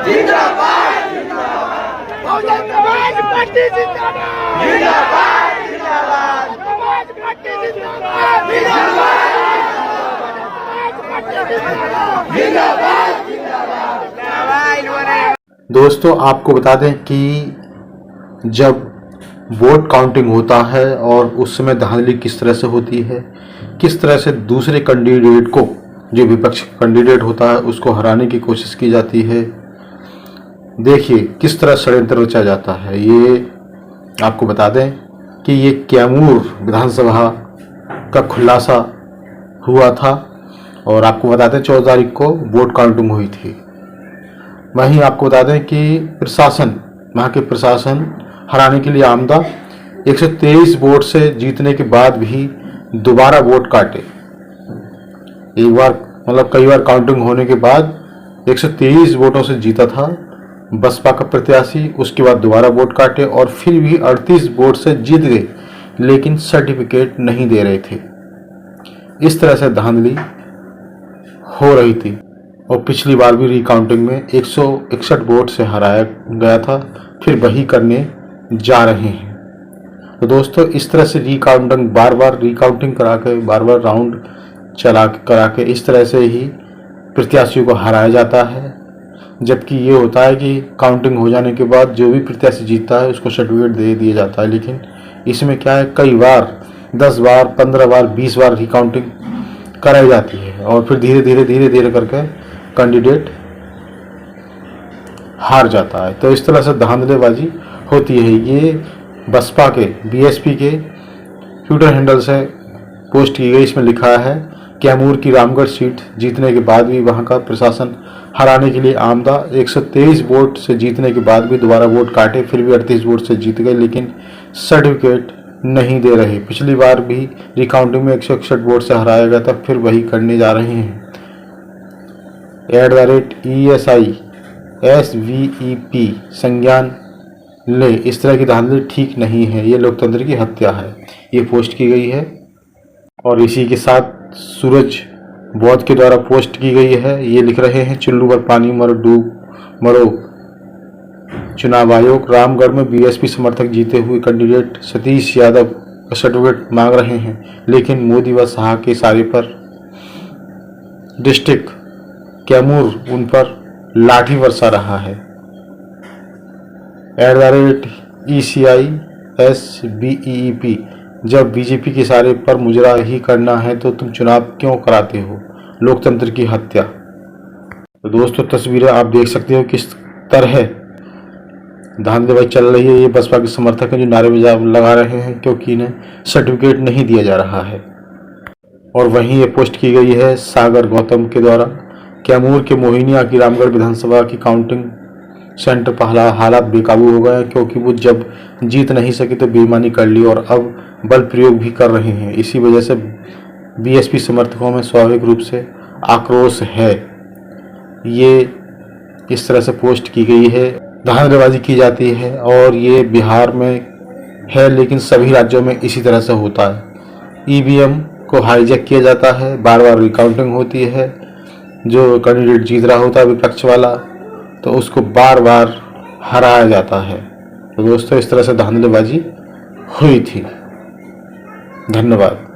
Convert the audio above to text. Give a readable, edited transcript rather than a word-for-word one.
जिंदाबाद बहुजन समाज पार्टी जिंदाबाद जिंदाबाद समाज पार्टी जिंदाबाद जिंदाबाद। दोस्तों, आपको बता दें कि जब वोट काउंटिंग होता है और उस समय धांधली किस तरह से होती है, किस तरह से दूसरे कैंडिडेट को, जो विपक्ष कैंडिडेट होता है, उसको हराने की कोशिश की जाती है। देखिए किस तरह षड्यंत्र रचा जाता है। ये आपको बता दें कि ये कैमूर विधानसभा का खुलासा हुआ था और आपको बता दें 14 तारीख को वोट काउंटिंग हुई थी। वहीं आपको बता दें कि प्रशासन, वहाँ के प्रशासन हराने के लिए आमदा 123 वोट से जीतने के बाद भी दोबारा वोट काटे। एक बार मतलब कई बार काउंटिंग होने के बाद 123 वोटों से जीता था बसपा का प्रत्याशी, उसके बाद दोबारा वोट काटे और फिर भी 38 वोट से जीत गए, लेकिन सर्टिफिकेट नहीं दे रहे थे। इस तरह से धांधली हो रही थी और पिछली बार भी रिकाउंटिंग में 161 वोट से हराया गया था, फिर वही करने जा रहे हैं। तो दोस्तों, इस तरह से रिकाउंटिंग बार बार रिकाउंटिंग करा के, बार बार राउंड करा के इस तरह से ही प्रत्याशियों को हराया जाता है। जबकि ये होता है कि काउंटिंग हो जाने के बाद जो भी प्रत्याशी जीतता है उसको सर्टिफिकेट दे दिया जाता है, लेकिन इसमें क्या है, कई बार 10 बार 15 बार 20 बार रिकाउंटिंग कराई जाती है और फिर धीरे धीरे करके कैंडिडेट हार जाता है। तो इस तरह से धांधलेबाजी होती है। ये बसपा के बीएसपी के ट्विटर हैंडल से पोस्ट की गई। इसमें लिखा है, कैमूर की रामगढ़ सीट जीतने के बाद भी वहां का प्रशासन हराने के लिए आमदा 123 वोट से जीतने के बाद भी दोबारा वोट काटे, फिर भी 38 वोट से जीत गए, लेकिन सर्टिफिकेट नहीं दे रहे। पिछली बार भी रिकाउंटिंग में 161 वोट से हराया गया था, फिर वही करने जा रहे हैं। @ESI SVEP संज्ञान ले, इस तरह की धांधली ठीक नहीं है, ये लोकतंत्र की हत्या है। ये पोस्ट की गई है और इसी के साथ सूरज बौद्ध के द्वारा पोस्ट की गई है। ये लिख रहे हैं, चुल्लू पर पानी मरो चुनाव आयोग। रामगढ़ में बीएसपी समर्थक जीते हुए कैंडिडेट सतीश यादव का सर्टिफिकेट मांग रहे हैं, लेकिन मोदी व शाह के इशारे पर डिस्ट्रिक्ट कैमूर उन पर लाठी बरसा रहा है। @ECI SVEP, जब बीजेपी के इशारे पर मुजरा ही करना है तो तुम चुनाव क्यों कराते हो? लोकतंत्र की हत्या। तो दोस्तों, तस्वीरें आप देख सकते हो किस तरह धांधलीबाजी चल रही है। ये बसपा के समर्थक हैं जो नारेबाजी लगा रहे हैं क्योंकि इन्हें सर्टिफिकेट नहीं दिया जा रहा है। और वहीं ये पोस्ट की गई है सागर गौतम के द्वारा। कैमूर के मोहिनिया की रामगढ़ विधानसभा की काउंटिंग सेंटर पर हालात बेकाबू हो गए क्योंकि वो जब जीत नहीं सके तो बेईमानी कर ली और अब बल प्रयोग भी कर रहे हैं। इसी वजह से बीएसपी समर्थकों में स्वाभाविक रूप से आक्रोश है। ये इस तरह से पोस्ट की गई है, धांधलीबाजी की जाती है और ये बिहार में है, लेकिन सभी राज्यों में इसी तरह से होता है। ईवीएम को हाईजैक किया जाता है, बार बार रिकाउंटिंग होती है। जो कैंडिडेट जीत रहा होता है विपक्ष वाला, तो उसको बार बार हराया जाता है। तो दोस्तों, इस तरह से धांधलीबाजी हुई थी। धन्यवाद।